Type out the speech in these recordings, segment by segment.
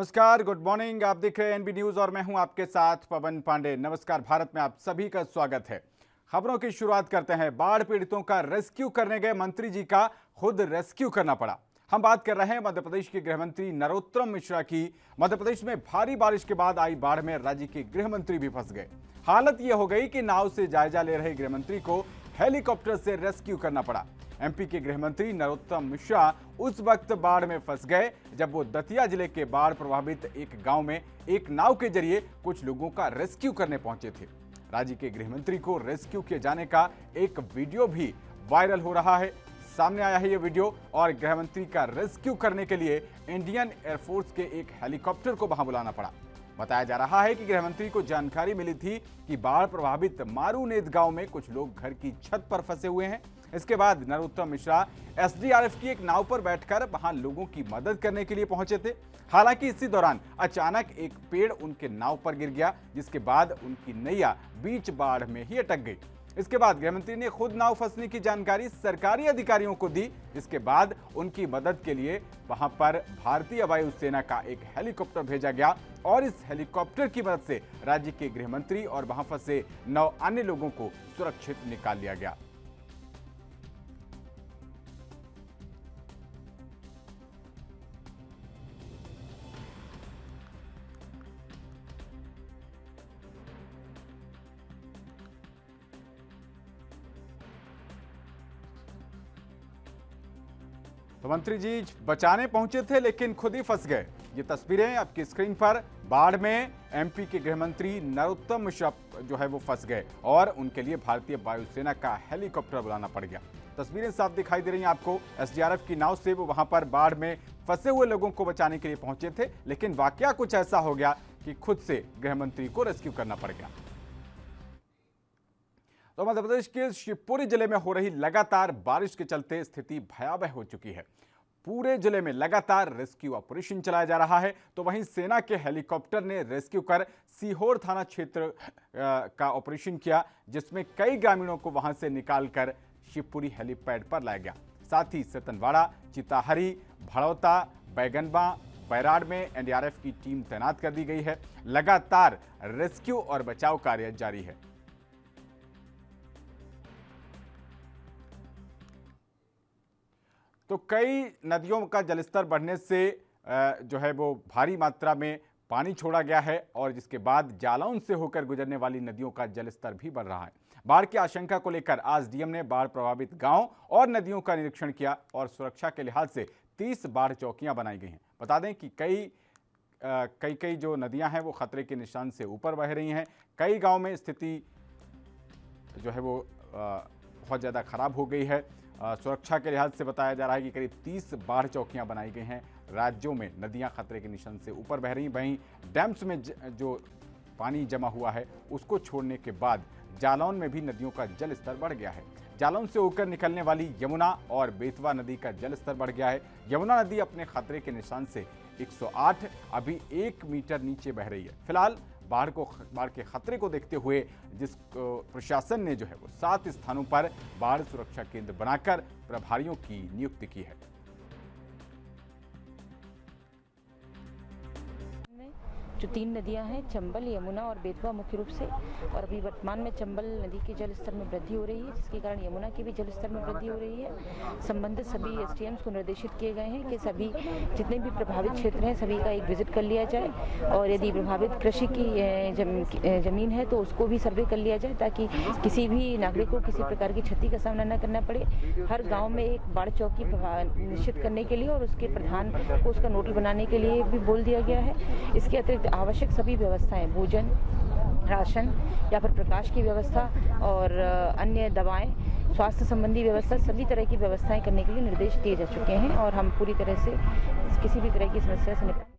नमस्कार, good morning. आप देख रहे हैं एनबी न्यूज और मैं हूं आपके साथ पवन पांडे। नमस्कार भारत में आप सभी का स्वागत है। खबरों की शुरुआत करते हैं। बाढ़ पीड़ितों का रेस्क्यू करने गए मंत्री जी का खुद रेस्क्यू करना पड़ा। हम बात कर रहे हैं मध्य प्रदेश के गृह मंत्री नरोत्तम मिश्रा की। मध्य प्रदेश में भारी बारिश के बाद आई बाढ़ में राज्य के गृह मंत्री भी फंस गए। हालत यह हो गई कि नाव से जायजा ले रहे गृह मंत्री को हेलीकॉप्टर से रेस्क्यू करना पड़ा। एमपी के गृह मंत्री नरोत्तम मिश्रा उस वक्त बाढ़ में फंस गए जब वो दतिया जिले के बाढ़ प्रभावित एक गांव में एक नाव के जरिए कुछ लोगों का रेस्क्यू करने पहुंचे थे। राज्य के गृह मंत्री को रेस्क्यू किए जाने का एक वीडियो भी वायरल हो रहा है। सामने आया है ये वीडियो और गृह मंत्री का रेस्क्यू करने के लिए इंडियन एयरफोर्स के एक हेलीकॉप्टर को वहां बुलाना पड़ा। बताया जा रहा है कि गृह मंत्री को जानकारी मिली थी कि बाढ़ प्रभावित मारूनेद गांव में कुछ लोग घर की छत पर फंसे हुए हैं। इसके बाद नरोत्तम मिश्रा एसडीआरएफ की एक नाव पर बैठकर वहां लोगों की मदद करने के लिए पहुंचे थे। हालांकि इसी दौरान अचानक एक पेड़ उनके नाव पर गिर गया, जिसके बाद उनकी नैया बीच बाढ़ में ही अटक गई। इसके बाद गृहमंत्री ने खुद नाव फंसने की जानकारी सरकारी अधिकारियों को दी। इसके बाद उनकी मदद के लिए वहां पर भारतीय वायुसेना का एक हेलीकॉप्टर भेजा गया और इस हेलीकॉप्टर की मदद से राज्य के गृह मंत्री और वहां फंसे 9 अन्य लोगों को सुरक्षित निकाल लिया गया। तो मंत्री जी बचाने पहुंचे थे लेकिन खुद ही फंस गए। ये तस्वीरें आपकी स्क्रीन पर। बाढ़ में एमपी के गृह मंत्री नरोत्तम मिश्रा जो है वो फंस गए और उनके लिए भारतीय वायुसेना का हेलीकॉप्टर बुलाना पड़ गया। तस्वीरें साफ दिखाई दे रही हैं आपको। एसडीआरएफ की नाव से वो वहां पर बाढ़ में फंसे हुए लोगों को बचाने के लिए पहुंचे थे, लेकिन वाकया कुछ ऐसा हो गया कि खुद से गृह मंत्री को रेस्क्यू करना पड़ गया। तो मध्य प्रदेश के शिवपुरी जिले में हो रही लगातार बारिश के चलते स्थिति भयावह हो चुकी है। पूरे जिले में लगातार रेस्क्यू ऑपरेशन चलाया जा रहा है। तो वहीं सेना के हेलीकॉप्टर ने रेस्क्यू कर सीहोर थाना क्षेत्र का ऑपरेशन किया, जिसमें कई ग्रामीणों को वहां से निकालकर शिवपुरी हेलीपैड पर लाया गया। साथ ही सतनवाड़ा, चिताहरी, भड़ौता, बैगनबा, बैराड़ में एनडीआरएफ की टीम तैनात कर दी गई है। लगातार रेस्क्यू और बचाव कार्य जारी है। तो कई नदियों का जलस्तर बढ़ने से जो है वो भारी मात्रा में पानी छोड़ा गया है और जिसके बाद जालौन से होकर गुजरने वाली नदियों का जलस्तर भी बढ़ रहा है। बाढ़ की आशंका को लेकर आज डीएम ने बाढ़ प्रभावित गांव और नदियों का निरीक्षण किया और सुरक्षा के लिहाज से 30 बाढ़ चौकियां बनाई गई हैं। बता दें कि कई जो नदियां हैं वो खतरे के निशान से ऊपर बह रही हैं। कई गाँव में स्थिति जो है वो बहुत ज़्यादा खराब हो गई है। सुरक्षा के लिहाज से बताया जा रहा है कि करीब 30 बाढ़ चौकियां बनाई गई हैं। राज्यों में नदियां खतरे के निशान से ऊपर बह रही। वहीं डैम्स में जो पानी जमा हुआ है उसको छोड़ने के बाद जालौन में भी नदियों का जल स्तर बढ़ गया है। जालौन से होकर निकलने वाली यमुना और बेतवा नदी का जल स्तर बढ़ गया है। यमुना नदी अपने खतरे के निशान से 108 अभी 1 मीटर नीचे बह रही है। फिलहाल बाढ़ के खतरे को देखते हुए जिस प्रशासन ने जो है वो 7 स्थानों पर बाढ़ सुरक्षा केंद्र बनाकर प्रभारियों की नियुक्ति की है। जो 3 नदियां हैं, चंबल, यमुना और बेतवा मुख्य रूप से, और अभी वर्तमान में चंबल नदी के जल स्तर में वृद्धि हो रही है, जिसके कारण यमुना के भी जल स्तर में वृद्धि हो रही है। संबंधित सभी एसडीएम्स को निर्देशित किए गए हैं कि सभी जितने भी प्रभावित क्षेत्र हैं सभी का एक विजिट कर लिया जाए और यदि प्रभावित कृषि की जमीन है तो उसको भी सर्वे कर लिया जाए ताकि किसी भी नागरिक को किसी प्रकार की क्षति का सामना न करना पड़े। हर गाँव में एक बाढ़ चौकी निश्चित करने के लिए और उसके प्रधान को उसका नोडल बनाने के लिए भी बोल दिया गया है। इसके अतिरिक्त आवश्यक सभी व्यवस्थाएं, भोजन, राशन या फिर प्रकाश की व्यवस्था और अन्य दवाएं, स्वास्थ्य संबंधी व्यवस्था, सभी तरह की व्यवस्थाएं करने के लिए निर्देश दिए जा चुके हैं और हम पूरी तरह से किसी भी तरह की समस्या से निपटेंगे।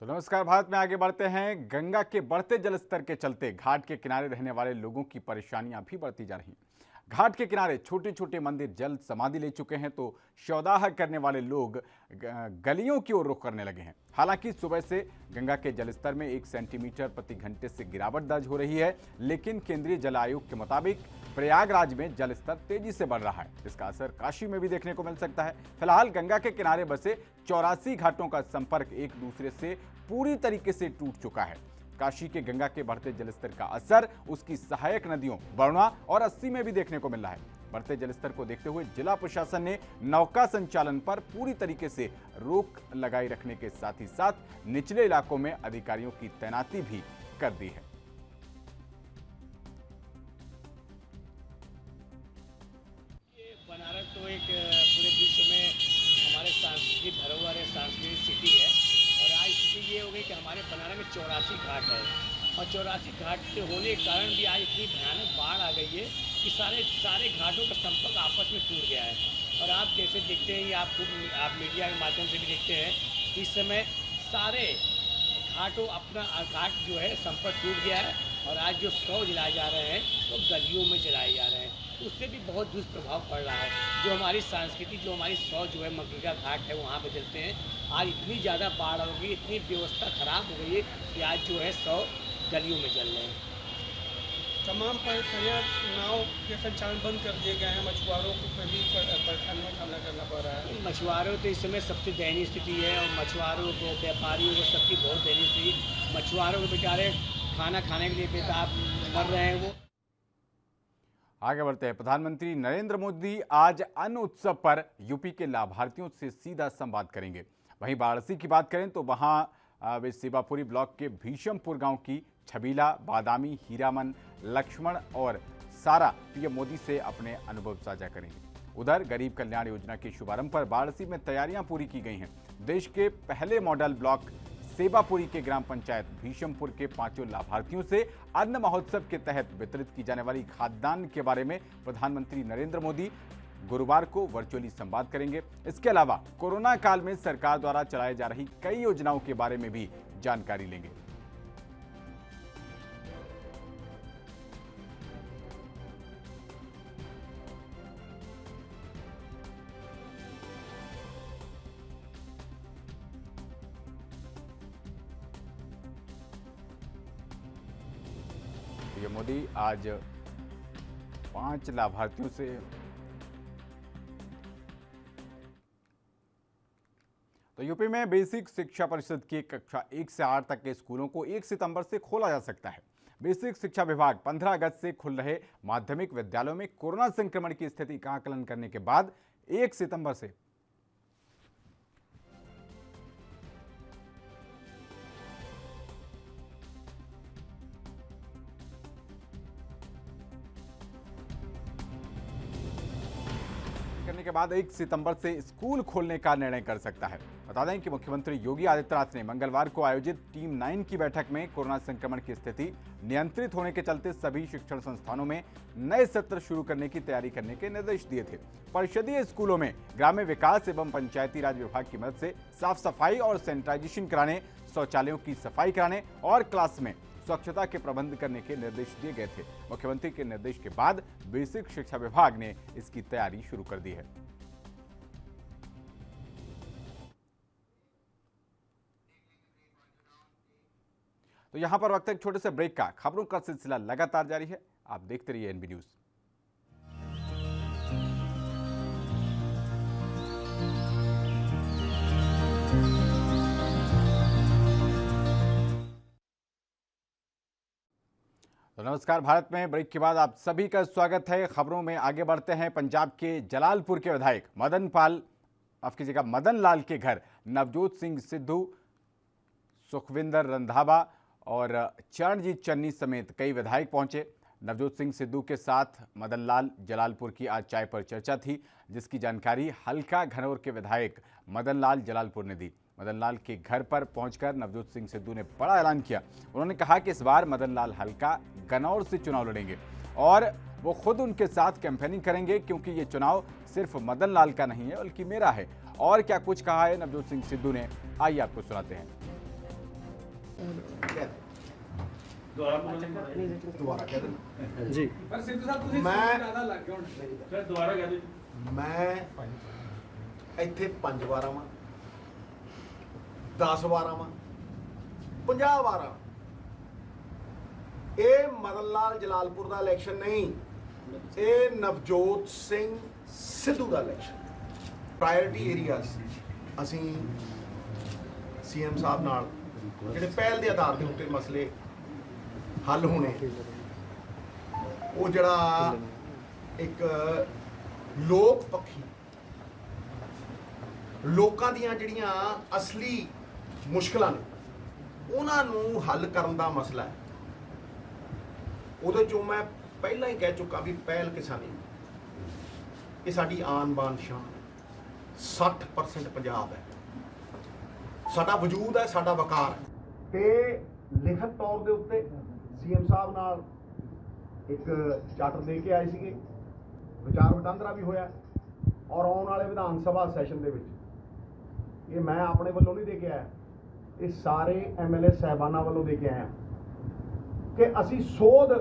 तो नमस्कार भारत में आगे बढ़ते हैं। गंगा के बढ़ते जलस्तर के चलते घाट के किनारे रहने वाले लोगों की परेशानियां भी बढ़ती जा रही हैं। घाट के किनारे छोटे छोटे मंदिर जल समाधि ले चुके हैं तो शवदाह करने वाले लोग गलियों की ओर रुख करने लगे हैं। हालांकि सुबह से गंगा के जलस्तर में 1 सेंटीमीटर प्रति घंटे से गिरावट दर्ज हो रही है, लेकिन केंद्रीय जल आयोग के मुताबिक प्रयागराज में जलस्तर तेजी से बढ़ रहा है। इसका असर काशी में भी देखने को मिल सकता है। फिलहाल गंगा के किनारे बसे 84 घाटों का संपर्क एक दूसरे से पूरी तरीके से टूट चुका है। काशी के गंगा के बढ़ते जलस्तर का असर उसकी सहायक नदियों वरुणा और अस्सी में भी देखने को मिल रहा है। बढ़ते जलस्तर को देखते हुए जिला प्रशासन ने नौका संचालन पर पूरी तरीके से रोक लगाई रखने के साथ ही साथ निचले इलाकों में अधिकारियों की तैनाती भी कर दी है। बनारस तो एक पूरे विश्व में हमारे सांस्कृतिक धरोहर है, सांस्कृतिक सिटी है। और आज स्थिति ये हो गई कि हमारे बनारस में 84 घाट है और 84 घाट के होने के कारण भी आज इतनी भयानक बाढ़ आ गई है कि सारे घाटों का संपर्क आपस में टूट गया है। और आप जैसे देखते हैं, आप मीडिया के माध्यम से भी देखते हैं, इस समय सारे घाटों अपना घाट जो है संपर्क टूट गया है। और आज जो शव जलाए जा रहे हैं वो गलियों में जलाए जा रहे हैं, उससे भी बहुत दुष्प्रभाव पड़ रहा है। जो हमारी संस्कृति, जो हमारी शव जो है मगरिका घाट है वहाँ पे जलते हैं। आज इतनी ज़्यादा बाढ़ हो गई, इतनी व्यवस्था खराब हो गई है कि आज जो है शव गलियों में जल रहे हैं। तमाम परियां नाव के संचालन बंद कर दिए गए हैं। मछुआरों को भी परेशानियों का सामना करना पड़ रहा है। मछुआरों तो इस समय सबसे दयनीय स्थिति है और मछुआरों को, व्यापारियों को, सबकी बहुत दयनीय स्थिति। मछुआरों को बेचारे खाना खाने के लिए बेताब मर रहे हैं। वो आगे बढ़ते हैं। प्रधानमंत्री नरेंद्र मोदी आज अन्न उत्सव पर यूपी के लाभार्थियों से सीधा संवाद करेंगे। वहीं वाराणसी की बात करें तो वहां वे सेवापुरी ब्लॉक के भीशमपुर गांव की छबीला, बादामी, हीरामन, लक्ष्मण और सारा पीएम मोदी से अपने अनुभव साझा करेंगे। उधर गरीब कल्याण योजना के शुभारंभ पर वाराणसी में तैयारियां पूरी की गई हैं। देश के पहले मॉडल ब्लॉक सेवापुरी के ग्राम पंचायत भीशमपुर के 5 लाभार्थियों से अन्न महोत्सव के तहत वितरित की जाने वाली खाद्यान्न के बारे में प्रधानमंत्री नरेंद्र मोदी गुरुवार को वर्चुअली संवाद करेंगे। इसके अलावा कोरोना काल में सरकार द्वारा चलाई जा रही कई योजनाओं के बारे में भी जानकारी लेंगे। पीएम मोदी आज 5 लाभार्थियों से तो यूपी में बेसिक शिक्षा परिषद की कक्षा 1 से 8 तक के स्कूलों को 1 सितंबर से खोला जा सकता है। बेसिक शिक्षा विभाग 15 अगस्त से खुल रहे माध्यमिक विद्यालयों में कोरोना संक्रमण की स्थिति का आकलन करने के बाद 1 सितंबर से करने के बाद 1 सितंबर से स्कूल खोलने का निर्णय कर सकता है। बता दें कि मुख्यमंत्री योगी आदित्यनाथ ने मंगलवार को आयोजित टीम 9 की बैठक में कोरोना संक्रमण की स्थिति नियंत्रित होने के चलते सभी शिक्षण संस्थानों में नए सत्र शुरू करने की तैयारी करने के निर्देश दिए थे। परिषदीय स्कूलों में ग्राम्य विकास एवं पंचायती राज विभाग की मदद से साफ सफाई और सैनिटाइजेशन कराने, शौचालयों की सफाई कराने और क्लास में स्वच्छता के प्रबंध करने के निर्देश दिए गए थे। मुख्यमंत्री के निर्देश के बाद बेसिक शिक्षा विभाग ने इसकी तैयारी शुरू कर दी है। तो यहां पर वक्त एक छोटे से ब्रेक का। खबरों का सिलसिला लगातार जारी है, आप देखते रहिए एनबी न्यूज। तो नमस्कार, भारत में ब्रेक के बाद आप सभी का स्वागत है। खबरों में आगे बढ़ते हैं। पंजाब के जलालपुर के विधायक मदन लाल के घर नवजोत सिंह सिद्धू, सुखविंदर रंधावा और चरणजीत चन्नी समेत कई विधायक पहुंचे। नवजोत सिंह सिद्धू के साथ मदन लाल जलालपुर की आज चाय पर चर्चा थी, जिसकी जानकारी हल्का घनौर के विधायक मदन लाल जलालपुर ने दी। मदन लाल के घर पर पहुंचकर नवजोत सिंह सिद्धू ने बड़ा ऐलान किया। उन्होंने कहा कि इस बार मदन लाल हल्का गनौर से चुनाव लड़ेंगे और वो खुद उनके साथ कैंपेनिंग करेंगे, क्योंकि ये चुनाव सिर्फ मदन लाल का नहीं है बल्कि मेरा है। और क्या कुछ कहा है नवजोत सिंह सिद्धू ने, आइए आपको सुनाते हैं। ਦੁਬਾਰਾ ਕਹਿ ਦੇ ਜੀ ਪਰ ਸਿੱਧੂ ਸਾਹਿਬ ਤੁਸੀਂ ਮੈਂ- ਜ਼ਿਆਦਾ ਲੱਗ ਗਏ ਹੁਣ ਫਿਰ ਦੁਬਾਰਾ ਕਹਿ ਦਿਓ। ਮੈਂ ਇੱਥੇ 5 ਵਾਰ ਆਵਾਂ 10 ਵਾਰ ਆਵਾਂ 50 ਵਾਰ ਆਵਾਂ, ਇਹ ਮਦਨ ਲਾਲ ਜਲਾਲਪੁਰ ਦਾ ਇਲੈਕਸ਼ਨ ਨਹੀਂ, ਇਹ ਨਵਜੋਤ ਸਿੰਘ ਸਿੱਧੂ ਦਾ ਇਲੈਕਸ਼ਨ। ਪ੍ਰਾਇੋਰਟੀ ਏਰੀਆਜ਼ ਅਸੀਂ ਸੀਐਮ ਸਾਹਿਬ ਨਾਲ ਜਿਹੜੇ ਪਹਿਲ ਦੇ ਆਧਾਰ ਦੇ ਉੱਤੇ ਮਸਲੇ ਹੱਲ ਹੋਣੇ, ਉਹ ਜਿਹੜਾ ਇੱਕ ਲੋਕ ਪੱਖੀ ਲੋਕਾਂ ਦੀਆਂ ਜਿਹੜੀਆਂ ਅਸਲੀ ਮੁਸ਼ਕਲਾਂ ਨੇ ਉਹਨਾਂ ਨੂੰ ਹੱਲ ਕਰਨ ਦਾ ਮਸਲਾ ਹੈ, ਉਹਦੇ ਚੋਂ ਮੈਂ ਪਹਿਲਾਂ ਹੀ ਕਹਿ ਚੁੱਕਾ ਵੀ ਪਹਿਲ ਕਿਸਾਨੀ ਇਹ ਸਾਡੀ ਆਨ ਬਾਨ ਸ਼ਾਨ 60% ਪੰਜਾਬ ਹੈ, ਸਾਡਾ ਵਜੂਦ ਹੈ, ਸਾਡਾ ਵਕਾਰ ਹੈ। ਤੇ ਲਿਖਤ ਤੌਰ ਦੇ ਉੱਤੇ ਸੀਐਮ ਸਾਹਿਬ ਨਾਲ ਇੱਕ ਚਾਰਟਰ ਦੇ ਕੇ ਆਏ ਸੀਗੇ, ਵਿਚਾਰ ਵਟਾਂਦਰਾ ਵੀ ਹੋਇਆ, ਔਰ ਆਉਣ ਵਾਲੇ ਵਿਧਾਨ ਸਭਾ ਸੈਸ਼ਨ ਦੇ ਵਿੱਚ ਇਹ ਮੈਂ ਆਪਣੇ ਵੱਲੋਂ ਨਹੀਂ ਦੇ ਕੇ ਆਇਆ, ਇਹ ਸਾਰੇ ਐਮਐਲਏ ਸਾਹਿਬਾਨਾਂ ਵੱਲੋਂ ਦੇ ਕੇ ਆਇਆ ਕਿ ਅਸੀਂ ਸੋਧ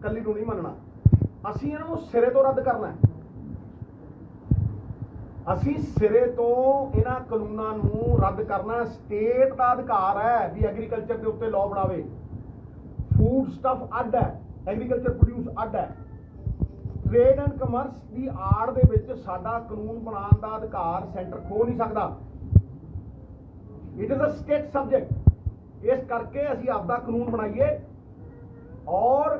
ਕੱਲੀ ਨੂੰ ਨਹੀਂ ਮੰਨਣਾ, ਅਸੀਂ ਇਹਨਾਂ ਨੂੰ ਸਿਰੇ ਤੋਂ ਰੱਦ ਕਰਨਾ ਹੈ। ਅਸੀਂ ਸਿਰੇ ਤੋਂ ਇਹਨਾਂ ਕਾਨੂੰਨਾਂ ਨੂੰ ਰੱਦ ਕਰਨਾ। ਸਟੇਟ ਦਾ ਅਧਿਕਾਰ ਹੈ ਵੀ ਐਗਰੀਕਲਚਰ ਦੇ ਉੱਤੇ ਲਾਅ ਬਣਾਵੇ, ਫੂਡ ਸਟਫ ਅੱਡ ਹੈ, ਐਗਰੀਕਲਚਰ ਪ੍ਰੋਡਿਊਸ ਅੱਡ ਹੈ। ਟ੍ਰੇਡ ਐਂਡ ਕਮਰਸ ਦੀ ਆੜ ਦੇ ਵਿੱਚ ਸਾਡਾ ਕਾਨੂੰਨ ਬਣਾਉਣ ਦਾ ਅਧਿਕਾਰ ਸੈਂਟਰ ਖੋ ਨਹੀਂ ਸਕਦਾ। It is a state subject. ਇਸ ਕਰਕੇ ਅਸੀਂ ਆਪਦਾ ਕਾਨੂੰਨ ਬਣਾਈਏ ਔਰ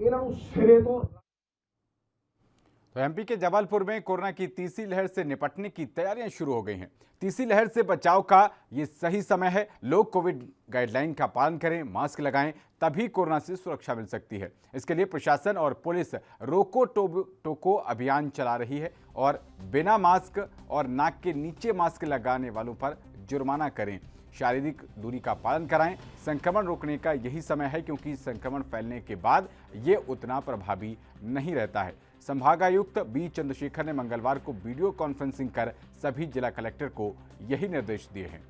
ਇਹਨਾਂ ਨੂੰ ਸਿਰੇ ਤੋਂ। तो एमपी के जबलपुर में कोरोना की तीसरी लहर से निपटने की तैयारियां शुरू हो गई हैं। तीसरी लहर से बचाव का ये सही समय है। लोग कोविड गाइडलाइन का पालन करें, मास्क लगाएं, तभी कोरोना से सुरक्षा मिल सकती है। इसके लिए प्रशासन और पुलिस रोको टोको अभियान चला रही है और बिना मास्क और नाक के नीचे मास्क लगाने वालों पर जुर्माना करें। शारीरिक दूरी का पालन कराएं। संक्रमण रोकने का यही समय है क्योंकि संक्रमण फैलने के बाद ये उतना प्रभावी नहीं रहता है। संभागायुक्त बी चंद्रशेखर ने मंगलवार को वीडियो कॉन्फ्रेंसिंग कर सभी जिला कलेक्टर को यही निर्देश दिए हैं।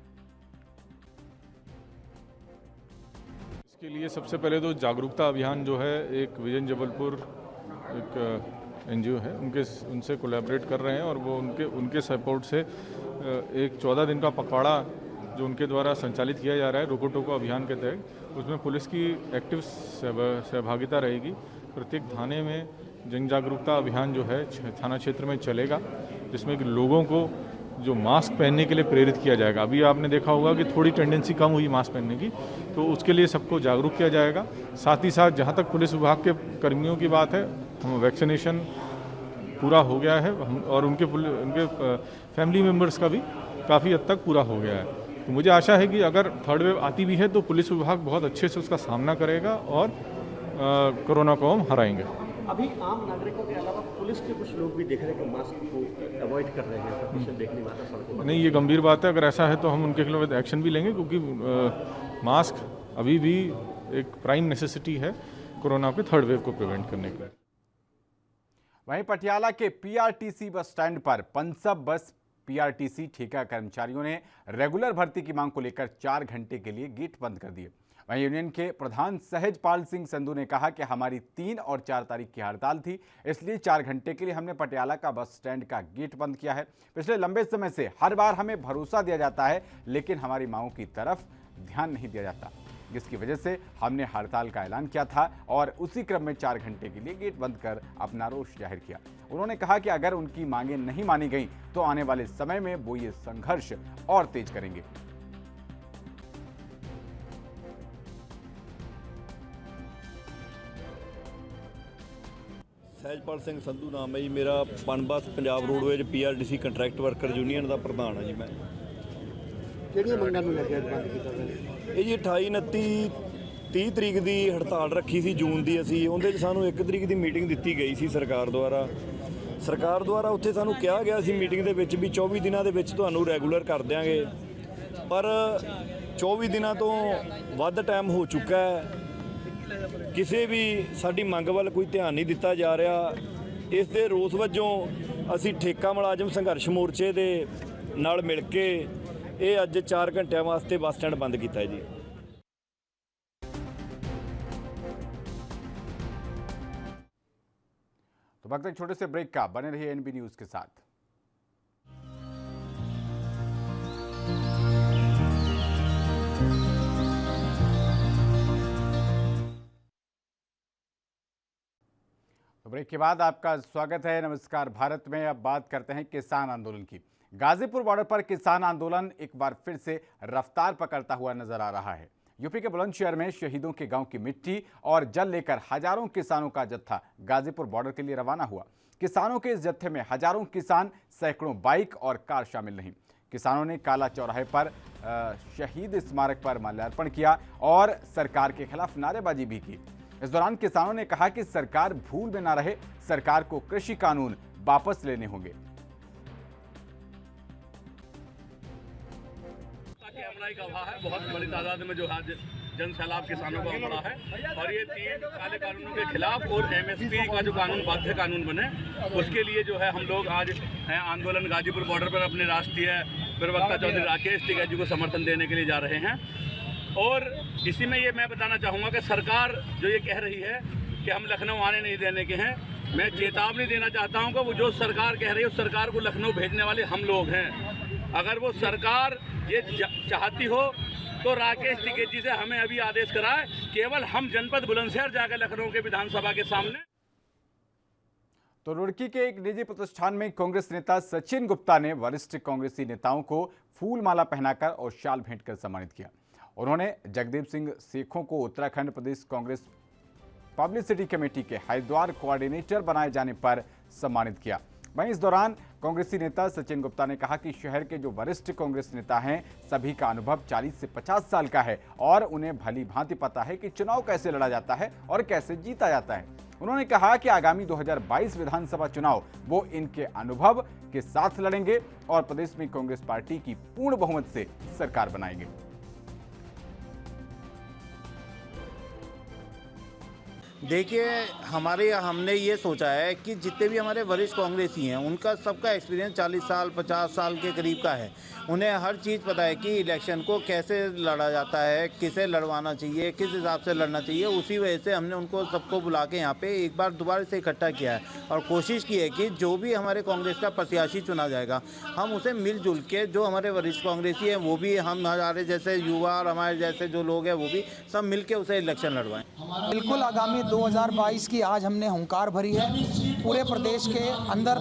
इसके लिए सबसे पहले तो जागरूकता अभियान जो है एक विजन जबलपुर एक एनजीओ है उनसे कोलैबोरेट कर रहे हैं और वो उनके सपोर्ट से एक 14 दिन का पखवाड़ा जो उनके द्वारा संचालित किया जा रहा है रोको टोको अभियान के तहत, उसमें पुलिस की एक्टिव सहभागिता रहेगी। प्रत्येक थाने में जन जागरूकता अभियान जो है थाना क्षेत्र में चलेगा, जिसमें कि लोगों को जो मास्क पहनने के लिए प्रेरित किया जाएगा। अभी आपने देखा होगा कि थोड़ी टेंडेंसी कम हुई मास्क पहनने की, तो उसके लिए सबको जागरूक किया जाएगा। साथ ही साथ जहाँ तक पुलिस विभाग के कर्मियों की बात है, हम वैक्सीनेशन पूरा हो गया है और उनके फैमिली मेम्बर्स का भी काफ़ी हद तक पूरा हो गया है। तो मुझे आशा है कि अगर थर्ड वेव आती भी है तो पुलिस विभाग बहुत अच्छे से उसका सामना करेगा और कोरोना को हम हराएंगे। अभी आम नागरिकों के अलावा पुलिस के कुछ लोग भी देख रहे हैं कि मास्क को अवॉइड कर रहे हैं, सफिशिएंट देखने वाला सड़कों पर। नहीं, ये गंभीर बात है। अगर ऐसा है तो हम उनके खिलाफ एक्शन भी लेंगे, क्योंकि मास्क अभी भी एक प्राइम नेसेसिटी है कोरोना के थर्ड वेव को प्रिवेंट करने के लिए। वहीं पटियाला के पीआरटीसी बस स्टैंड पर पंसब बस पीआरटीसी ठेका कर्मचारियों ने रेगुलर भर्ती की मांग को लेकर 4 घंटे के लिए गेट बंद कर दिए। वहीं यूनियन के प्रधान सहजपाल सिंह संधू ने कहा कि हमारी 3 और 4 तारीख की हड़ताल थी, इसलिए 4 घंटे के लिए हमने पटियाला का बस स्टैंड का गेट बंद किया है। पिछले लंबे समय से हर बार हमें भरोसा दिया जाता है, लेकिन हमारी मांगों की तरफ ध्यान नहीं दिया जाता, जिसकी वजह से हमने हड़ताल का ऐलान किया था और उसी क्रम में 4 घंटे के लिए गेट बंद कर अपना रोष जाहिर किया। उन्होंने कहा कि अगर उनकी मांगें नहीं मानी गईं तो आने वाले समय में वो ये संघर्ष और तेज करेंगे। ਸਹਿਜਪਾਲ ਸਿੰਘ ਸੰਧੂ ਨਾਮ ਹੈ ਜੀ ਮੇਰਾ। Punbus Punjab roadways PRTC contract worker union ਦਾ ਪ੍ਰਧਾਨ ਹਾਂ ਜੀ ਮੈਂ। ਕਿਹੜੀਆਂ ਮੰਗਾਂ ਨੂੰ ਲੈ ਕੇ ਬੰਦ ਕੀਤਾ ਗਿਆ? ਇਹ ਜੀ 28 29 30 ਤਰੀਕ ਦੀ ਹੜਤਾਲ ਰੱਖੀ ਸੀ ਜੂਨ ਦੀ ਅਸੀਂ, ਉਹਦੇ 'ਚ ਸਾਨੂੰ 1 ਤਰੀਕ ਦੀ ਮੀਟਿੰਗ ਦਿੱਤੀ ਗਈ ਸੀ ਸਰਕਾਰ ਦੁਆਰਾ ਉੱਥੇ ਸਾਨੂੰ ਕਿਹਾ ਗਿਆ ਸੀ ਮੀਟਿੰਗ ਦੇ ਵਿੱਚ ਵੀ 24 ਦਿਨਾਂ ਦੇ ਵਿੱਚ ਤੁਹਾਨੂੰ ਰੈਗੂਲਰ ਕਰ ਦਿਆਂਗੇ, ਪਰ 24 ਦਿਨਾਂ ਤੋਂ ਵੱਧ ਟਾਈਮ ਹੋ ਚੁੱਕਾ ਹੈ। ਕਿਸੇ ਵੀ ਸਾਡੀ ਮੰਗ ਵੱਲ ਕੋਈ ਧਿਆਨ ਨਹੀਂ ਦਿੱਤਾ ਜਾ ਰਿਹਾ। ਇਸ ਦੇ ਰੋਸ ਵਜੋਂ ਅਸੀਂ ਠੇਕਾ ਮੁਲਾਜ਼ਮ ਸੰਘਰਸ਼ ਮੋਰਚੇ ਦੇ ਨਾਲ ਮਿਲ ਕੇ ਇਹ ਅੱਜ 4 ਘੰਟਿਆਂ ਵਾਸਤੇ ਬੱਸ ਸਟੈਂਡ ਬੰਦ ਕੀਤਾ ਜੀ। वक्त एक छोटे से ब्रेक का, बने रहिए एनबी न्यूज के साथ। ब्रेक के बाद आपका स्वागत है। नमस्कार भारत में अब बात करते हैं किसान आंदोलन की। गाजीपुर बॉर्डर पर किसान आंदोलन एक बार फिर से रफ्तार पकड़ता हुआ नजर आ रहा है। यूपी के बुलंदशहर में शहीदों के गांव की मिट्टी और जल लेकर हजारों किसानों का जत्था गाजीपुर बॉर्डर के लिए रवाना हुआ। किसानों के इस जत्थे में हजारों किसान, सैकड़ों बाइक और कार शामिल रहीं। किसानों ने काला चौराहे पर शहीद स्मारक पर माल्यार्पण किया और सरकार के खिलाफ नारेबाजी भी की। इस दौरान किसानों ने कहा कि सरकार भूल में ना रहे, सरकार को कृषि कानून वापस लेने होंगे। हमलाई का हुआ है, बहुत बड़ी तादाद में जो आज जन सैलाब किसानों का पड़ा है और ये 3 काले कानूनों के खिलाफ और एमएसपी का जो कानून बाध्य कानून बने उसके लिए जो है हम लोग आज आंदोलन गाजीपुर बॉर्डर पर अपने राष्ट्रीय प्रवक्ता चौधरी राकेश टिकैत जी को समर्थन देने के लिए जा रहे हैं। और इसी में ये मैं बताना चाहूँगा कि सरकार जो ये कह रही है कि हम लखनऊ आने नहीं देने के हैं, मैं चेतावनी देना चाहता हूँ कि वो जो सरकार कह रही है उस सरकार को लखनऊ भेजने वाले हम लोग हैं। अगर वो सरकार ये चाहती हो तो राकेश टिकैत जी से हमें अभी आदेश कराए, केवल हम जनपद बुलंदशहर जाकर लखनऊ के विधानसभा के सामने। तो रुड़की के एक निजी प्रतिष्ठान में कांग्रेस नेता सचिन गुप्ता ने वरिष्ठ कांग्रेसी नेताओं को फूल माला पहनाकर और शाल भेंट कर सम्मानित किया। उन्होंने जगदीप सिंह सेखों को उत्तराखंड प्रदेश कांग्रेस पब्लिसिटी कमेटी के हरिद्वार कोऑर्डिनेटर बनाए जाने पर सम्मानित किया। वहीं इस दौरान कांग्रेसी नेता सचिन गुप्ता ने कहा कि शहर के जो वरिष्ठ कांग्रेस नेता हैं सभी का अनुभव 40 से 50 साल का है और उन्हें भली भांति पता है कि चुनाव कैसे लड़ा जाता है और कैसे जीता जाता है। उन्होंने कहा कि आगामी 2022 विधानसभा चुनाव वो इनके अनुभव के साथ लड़ेंगे और प्रदेश में कांग्रेस पार्टी की पूर्ण बहुमत से सरकार बनाएंगे। देखिए, हमारे यहाँ हमने ये सोचा है कि जितने भी हमारे वरिष्ठ कांग्रेसी हैं उनका सबका एक्सपीरियंस 40 साल 50 साल के करीब का है। उन्हें हर चीज़ पता है कि इलेक्शन को कैसे लड़ा जाता है, किसे लड़वाना चाहिए, किस हिसाब से लड़ना चाहिए। उसी वजह से हमने उनको सबको बुला के यहाँ पे एक बार दोबारा से इकट्ठा किया है और कोशिश की है कि जो भी हमारे कांग्रेस का प्रत्याशी चुना जाएगा हम उसे मिलजुल के, जो हमारे वरिष्ठ कांग्रेसी हैं वो भी, हम हमारे जैसे युवा और हमारे जैसे जो लोग हैं वो भी सब मिल के उसे इलेक्शन लड़वाएँ। बिल्कुल आगामी 2022 की आज हमने हुंकार भरी है। पूरे प्रदेश के अंदर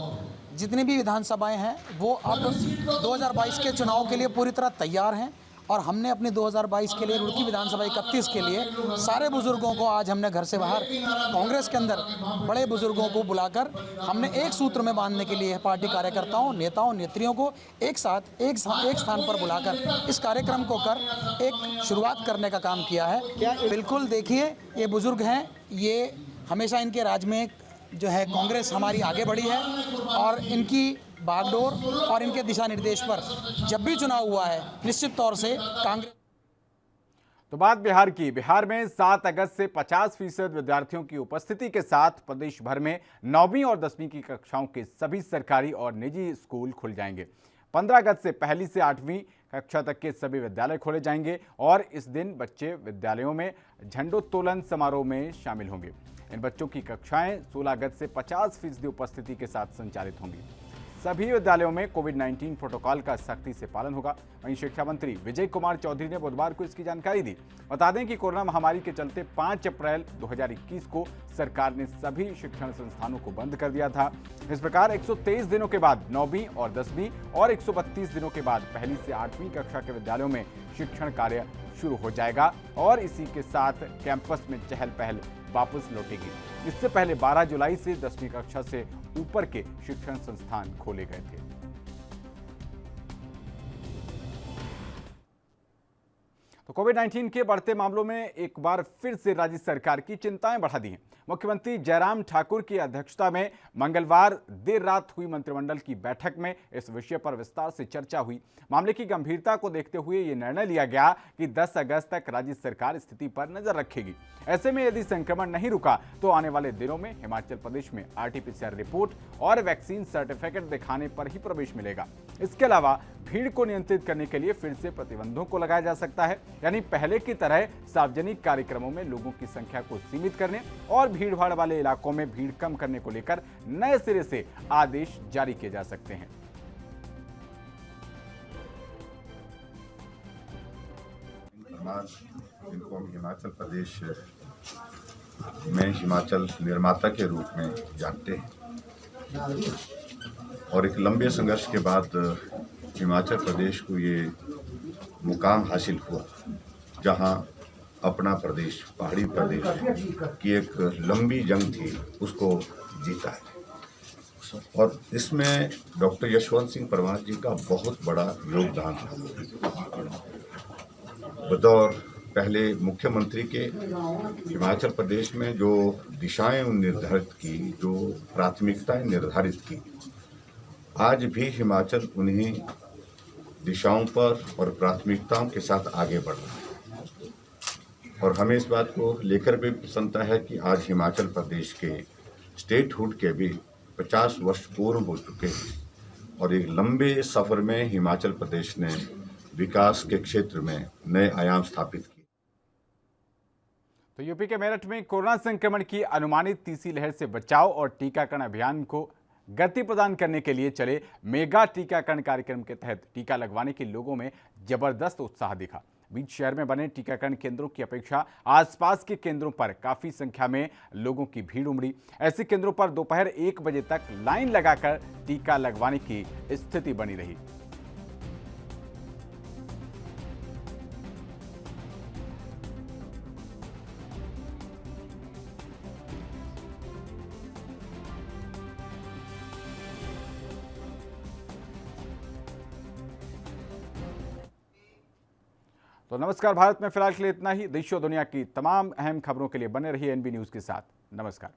जितनी भी विधानसभाएं हैं वो अब 2022 के चुनाव के लिए पूरी तरह तैयार हैं और हमने अपनी 2022 के लिए रुड़की विधानसभा 31 के लिए सारे बुजुर्गों को आज हमने घर से बाहर कांग्रेस के अंदर बड़े बुजुर्गों को बुलाकर हमने एक सूत्र में बांधने के लिए पार्टी कार्यकर्ताओं, नेताओं, नेत्रियों को एक साथ एक स्थान पर बुलाकर इस कार्यक्रम को कर एक शुरुआत करने का काम किया है। क्या बिल्कुल, देखिए ये बुजुर्ग हैं, ये हमेशा इनके राज में जो है कांग्रेस हमारी आगे बढ़ी है और इनकी बागडोर और इनके दिशा निर्देश पर जब भी चुनाव हुआ है निश्चित तौर से कांग्रेस। तो बात बिहार की। बिहार में 7 अगस्त से 50% विद्यार्थियों की उपस्थिति के साथ प्रदेश भर में 9वीं और 10वीं की कक्षाओं के सभी सरकारी और निजी स्कूल खुल जाएंगे। 15 अगस्त से 1ली से 8वीं कक्षा तक के सभी विद्यालय खोले जाएंगे और इस दिन बच्चे विद्यालयों में झंडोत्तोलन समारोह में शामिल होंगे। इन बच्चों की कक्षाएं 16 अगस्त से 50% उपस्थिति के साथ संचालित होंगी। सभी विद्यालयों में कोविड-19 प्रोटोकॉल का सख्ती से पालन होगा। वहीं शिक्षा मंत्री विजय कुमार चौधरी ने बुधवार को इसकी जानकारी दी। बता दें कि कोरोना महामारी के चलते 5 अप्रैल 2021 को सरकार ने सभी शिक्षण संस्थानों को बंद कर दिया था। इस प्रकार 123 दिनों के बाद 9वीं और 10वीं और 132 दिनों के बाद 1ली से 8वीं कक्षा के विद्यालयों में शिक्षण कार्य शुरू हो जाएगा और इसी के साथ कैंपस में चहल पहल वापस लौटेगी। इससे पहले 12 जुलाई से 10वीं कक्षा से ऊपर के शिक्षण संस्थान खोले गए थे। तो कोविड-19 के बढ़ते मामलों में एक बार फिर से राज्य सरकार की चिंताएं बढ़ा दी हैं। मुख्यमंत्री जयराम ठाकुर की अध्यक्षता में मंगलवार देर रात हुई मंत्रिमंडल की बैठक में इस विषय पर विस्तार से चर्चा हुई। मामले की गंभीरता को देखते हुए ये निर्णय लिया गया कि 10 अगस्त तक राज्य सरकार स्थिति पर नजर रखेगी। ऐसे में यदि संक्रमण नहीं रुका तो आने वाले दिनों में हिमाचल प्रदेश में RT-PCR रिपोर्ट और वैक्सीन सर्टिफिकेट दिखाने पर ही प्रवेश मिलेगा। इसके अलावा भीड़ को नियंत्रित करने के लिए फिर से प्रतिबंधों को लगाया जा सकता है, यानी पहले की तरह सार्वजनिक कार्यक्रमों में लोगों की संख्या को सीमित करने और भीड़भाड़ वाले इलाकों में भीड़ कम करने को लेकर नए सिरे से आदेश जारी किए जा सकते हैं। इनको हम हिमाचल प्रदेश में हिमाचल निर्माता के रूप में जानते हैं और एक लंबे संघर्ष के बाद हिमाचल प्रदेश को ये मुकाम हासिल हुआ जहां अपना प्रदेश, पहाड़ी प्रदेश की एक लंबी जंग थी, उसको जीता है। और इसमें डॉक्टर यशवंत सिंह परमार जी का बहुत बड़ा योगदान था। बतौर पहले मुख्यमंत्री के हिमाचल प्रदेश में जो दिशाएं निर्धारित की, जो प्राथमिकताएं निर्धारित की, आज भी हिमाचल उन्हीं दिशाओं पर और प्राथमिकताओं के साथ आगे बढ़ रहा है। और हमें इस बात को लेकर भी प्रसन्नता है कि आज हिमाचल प्रदेश के स्टेटहुड के भी 50 वर्ष पूर्ण हो चुके हैं और एक लंबे सफ़र में हिमाचल प्रदेश ने विकास के क्षेत्र में नए आयाम स्थापित किए। तो यूपी के मेरठ में कोरोना संक्रमण की अनुमानित तीसरी लहर से बचाव और टीकाकरण अभियान को गति प्रदान करने के लिए चले मेगा टीकाकरण कार्यक्रम के तहत टीका लगवाने के लोगों में जबरदस्त उत्साह दिखा। बीच शहर में बने टीकाकरण केंद्रों की अपेक्षा आसपास के केंद्रों पर काफी संख्या में लोगों की भीड़ उमड़ी। ऐसे केंद्रों पर दोपहर 1 बजे तक लाइन लगाकर टीका लगवाने की स्थिति बनी रही। तो नमस्कार, भारत में फिलहाल के लिए इतना ही। देश और दुनिया की तमाम अहम खबरों के लिए बने रहिए एनबी न्यूज़ के साथ। नमस्कार।